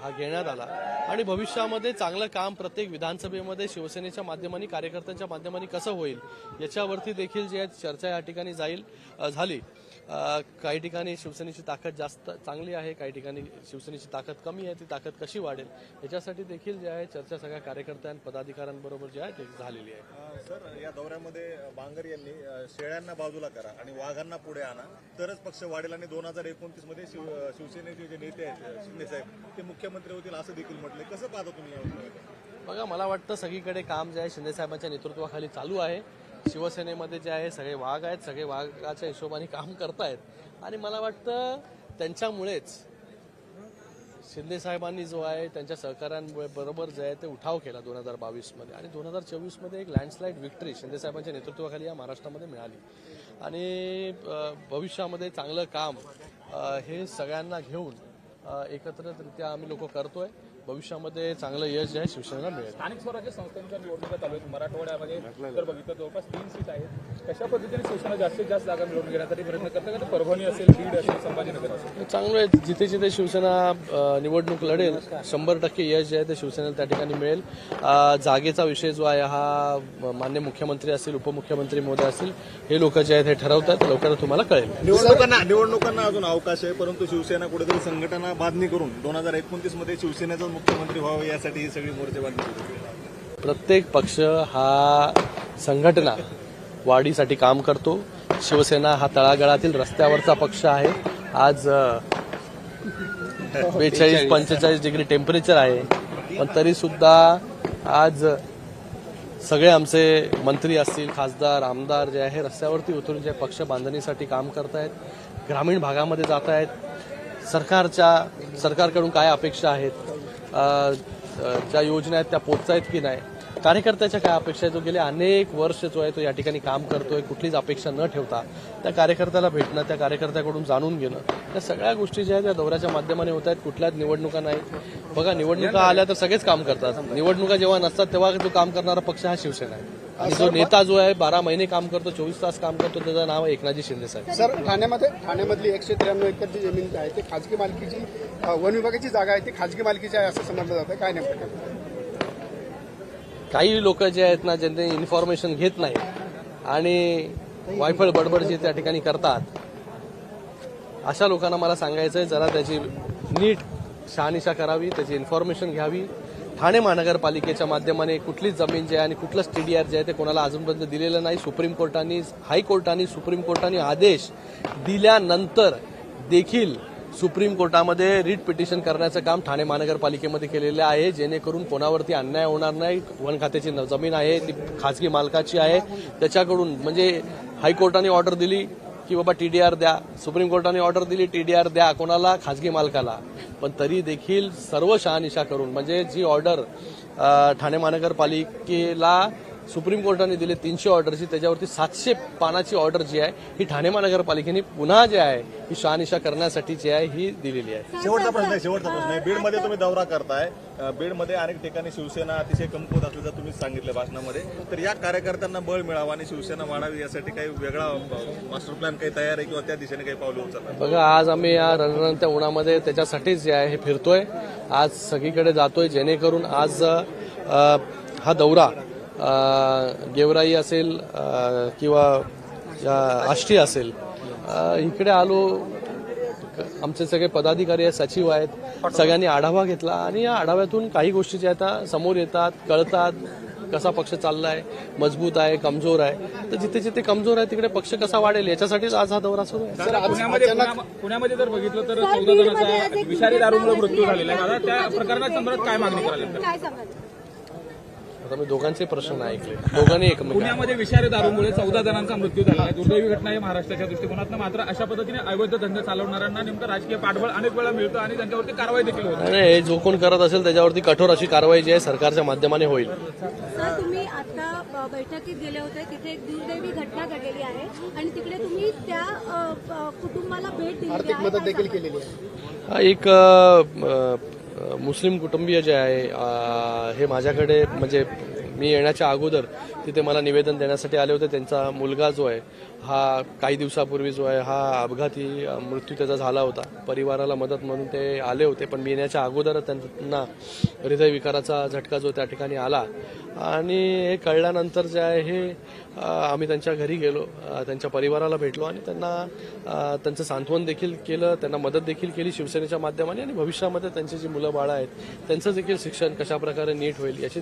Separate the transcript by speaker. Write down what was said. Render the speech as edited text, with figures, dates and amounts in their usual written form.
Speaker 1: हा घेण्यात आला आणि भविष्यामध्ये चांगलं काम प्रत्येक विधानसभेमध्ये शिवसेनेच्या माध्यमाने कार्यकर्त्यांच्या माध्यमाने कसं होईल याच्यावरती देखील जी चर्चा या ठिकाणी झाली। काही ठिकाणी शिवसेनेची ताकद जास्त चांगली आहे, काही ठिकाणी शिवसेनेची ताकद कमी आहे, ती ताकद कशी वाढेल याच्यासाठी देखील जे आहे चर्चा सगळ्या कार्यकर्त्यां पदाधिकाऱ्यांबरोबर जी आहे ती झालेली आहे।
Speaker 2: सर, या दौऱ्यामध्ये बांगर यांनी शेळ्यांना बाजूला करा आणि वाघांना पुढे आणा तरच पक्ष वाढेल आणि 2029 मध्ये शिवसेनेचे जे नेते आहेत शिंदे साहेब ते मुख्यमंत्री होतील असं देखील म्हटलंय। कसं पाहता तुम्ही यावर?
Speaker 1: बघा, मला वाटतं सगळीकडे काम जे आहे शिंदे साहेबांच्या नेतृत्वाखाली चालू आहे। शिवसेनेमध्ये जे आहे सगळे वाघ आहेत, सगळे वाघाच्या हिशोबाने काम करतायत आणि मला वाटतं त्यांच्यामुळेच शिंदे साहेबांनी जो आहे त्यांच्या सहकाऱ्यांबरोबर जे आहे ते उठाव केला 2022 मध्ये आणि 2024 मध्ये एक लँडस्लाईड विक्ट्री शिंदे साहेबांच्या नेतृत्वाखाली या महाराष्ट्रामध्ये मिळाली आणि भविष्यामध्ये चांगलं काम हे सगळ्यांना घेऊन एकत्रितरित्या आम्ही लोक करतोय। भविष्यामध्ये चांगलं यश जे आहे शिवसेनेला मिळेल।
Speaker 3: स्थानिक स्वराज्य संस्थांच्या निवडणुका चालू आहेत मराठवाड्यामध्ये जर बघितलं जवळपास 3 सीट आहेत। कशा पद्धतीने शिवसेना जास्तीत जास्त जागा मिळवून घेण्यासाठी प्रयत्न करते का? परभणी असेल, बीड असेल, संभाजीनगर असेल,
Speaker 1: चांगलं आहे। जिथे जिथे शिवसेना निवडणूक लढेल 100% यश जे आहे ते शिवसेनेला त्या ठिकाणी मिळेल। जागेचा विषय जो आहे हा मान्य मुख्यमंत्री असतील, उपमुख्यमंत्री महोदय असतील, हे लोक जे आहेत हे ठरवतात। लवकरच तुम्हाला कळेल।
Speaker 2: निवडणुकांना अजून अवकाश आहे, परंतु शिवसेना कुठेतरी संघटना बांधणी करून 2029 मध्ये शिवसेनेचा मुख्यमंत्री व्हावं यासाठी ही सगळी मोर्चेबांधणी होती।
Speaker 1: प्रत्येक पक्ष हा संघटना वाढीसाठी काम करतो। शिवसेना हा तळागाळातील रस्त्यावरचा पक्ष आहे। आज 42-45 डिग्री टेम्परेचर आहे, पण तरी सुद्धा आज सगळे आमचे मंत्री असतील, खासदार, आमदार जे आहे रस्त्यावरती उतरून जे पक्ष बांधणीसाठी काम करतायत, ग्रामीण भागामध्ये जात आहेत। सरकारकडून काय अपेक्षा आहेत, ज्या योजना आहेत त्या पोहोचतायत की नाही, कार्यकर्त्याच्या काय अपेक्षा आहेत, जो गेले अनेक वर्ष जो आहे तो या ठिकाणी काम करतोय, कुठलीच अपेक्षा न ठेवता त्या कार्यकर्त्याला भेटणं, त्या कार्यकर्त्याकडून जाणून घेणं, या सगळ्या गोष्टी ज्या आहेत त्या दौऱ्याच्या माध्यमाने होत आहेत। कुठल्याच निवडणुका नाही। बघा, निवडणुका आल्या तर सगळेच काम करतात, निवडणुका जेव्हा नसतात तेव्हा जो काम करणारा पक्ष हा शिवसेना आहे आणि जो नेता जो आहे 12 महिने काम करतो, 24 तास काम करतो, त्याचं नाव आहे एकनाथजी शिंदे साहेब।
Speaker 4: सर, ठाण्यामधली 193 एकरची जमीन आहे ते खाजगी मालकीची, वन विभागाची जागा आहे ती खाजगी मालकीची आहे असं समजलं जातं, काय नेमकं?
Speaker 1: काही लोक जे आहेत ना, ज्यांनी इन्फॉर्मेशन घेत नाही आणि वायफळ बडबड जे त्या ठिकाणी करतात, अशा लोकांना मला सांगायचंय जरा त्याची नीट शहानिशा करावी, त्याची इन्फॉर्मेशन घ्यावी। ठाणे महानगरपालिकेच्या माध्यमाने कुठलीच जमीन जी आहे आणि कुठलंच TDR जे आहे ते कोणाला अजूनपर्यंत दिलेलं नाही। हायकोर्टाने सुप्रीम कोर्टाने आदेश दिल्यानंतर देखील सुप्रीम कोर्टामध्ये रिट पिटिशन करण्याचं काम ठाणे महानगरपालिकेमध्ये केलेलं आहे, जेणेकरून कोणावरती अन्याय होणार नाही। वन खात्याची जमीन आहे ती खाजगी मालकाची आहे, त्याच्याकडून म्हणजे हायकोर्टाने ऑर्डर दिली की बाबा TDR द्या, सुप्रीम कोर्टाने ऑर्डर दिली TDR द्या कोणाला, खाजगी मालकाला, पण तरी देखील सर्व शहानिशा करून म्हणजे जी ऑर्डर ठाणे महानगरपालिकेला सुप्रीम कोर्टाने दिले 300 ऑर्डरची, त्याच्यावरती 700 पानाची ऑर्डर जी आहे ही ठाणे महानगरपालिकेने पुन्हा जे आहे ही शहानिशा करण्यासाठी जी आहे ही दिलेली आहे।
Speaker 2: शेवटचा प्रश्न आहे, बीडमध्ये तुम्ही दौरा करताय, बीडमध्ये अनेक ठिकाणी शिवसेना अतिशय कमकुवत असल्याचं तुम्ही सांगितलं भाषणामध्ये, तर या कार्यकर्त्यांना बळ मिळावं आणि शिवसेना वाढावी यासाठी काही वेगळा मास्टर प्लॅन काही तयार आहे किंवा त्या दिशेने काही पावलं उचलणार?
Speaker 1: बघा, आज आम्ही या रणरणत्या उन्हामध्ये त्याच्यासाठीच जे आहे हे फिरतोय, आज सगळीकडे जातोय, जेणेकरून आज हा दौरा गेवराई असेल किंवा आष्टी असेल, इकडे आलो, आमचे सगळे पदाधिकारी आहेत, सचिव आहेत, सगळ्यांनी आढावा घेतला आणि या आढाव्यातून काही गोष्टी ज्या आता समोर येतात, कळतात, कसा पक्ष चाललाय, मजबूत आहे, कमजोर आहे, तर जिथे जिथे कमजोर आहे तिकडे पक्ष कसा वाढेल याच्यासाठीच आज हा दौरा सुरू आहे।
Speaker 3: पुण्यामध्ये जर बघितलं तर 14 जणांचा विषारी दारूमुळे मृत्यू झालेला आहे। त्या प्रकरणात संदर्भात काय मागणी करायला?
Speaker 1: आता मी दोघांचे प्रश्न ऐकले, दोघांनी एकमेकांना
Speaker 3: पुण्यामध्ये विषारी दारूमुळे 14 जणांचा मृत्यू झाला आहे। दुर्दैवी घटना आहे महाराष्ट्राच्या दृष्टिकोनातून, मात्र अशा पद्धतीने अवैध धंदे चालवणाऱ्यांना नेमकं राजकीय पाठबळ अनेक वेळा मिळतं आणि त्यांच्यावरती कारवाई देखील होते।
Speaker 1: नाही, जो कोण करत असेल त्याच्यावरती कठोर अशी कारवाई जी आहे सरकारच्या माध्यमाने होईल।
Speaker 5: सर, तुम्ही आता बैठकीत गेले होते, तिथे एक दुर्दैवी घटना घडलेली आहे आणि तिकडे तुम्ही त्या कुटुंबाला भेट दिली,
Speaker 4: आर्थिक मदत देखील केलेली आहे।
Speaker 1: एक मुस्लिम कुटुंबीय जे आहे हे माझ्याकडे म्हणजे मी येण्याच्या अगोदर तिथे मला निवेदन देण्यासाठी आले होते. त्यांचा मुलगा जो आहे हा काही दिवसापूर्वी जो आहे हा अपघाती मृत्यू त्याचा झाला होता. परिवाराला मदत म्हणून ते आले होते, पण मी येण्याच्या अगोदर त्यांना हृदयविकाराचा झटका जो त्या ठिकाणी आला आणि हे कळल्यानंतर जे आहे हे आम्ही त्यांच्या घरी गेलो, त्यांच्या परिवाराला भेटलो आणि त्यांना त्यांचं सांत्वन देखील केलं, त्यांना मदत देखील केली शिवसेनेच्या माध्यमाने आणि भविष्यामध्ये त्यांची जी मुलं बाळं आहेत त्यांचं देखील शिक्षण कशाप्रकारे नीट होईल याची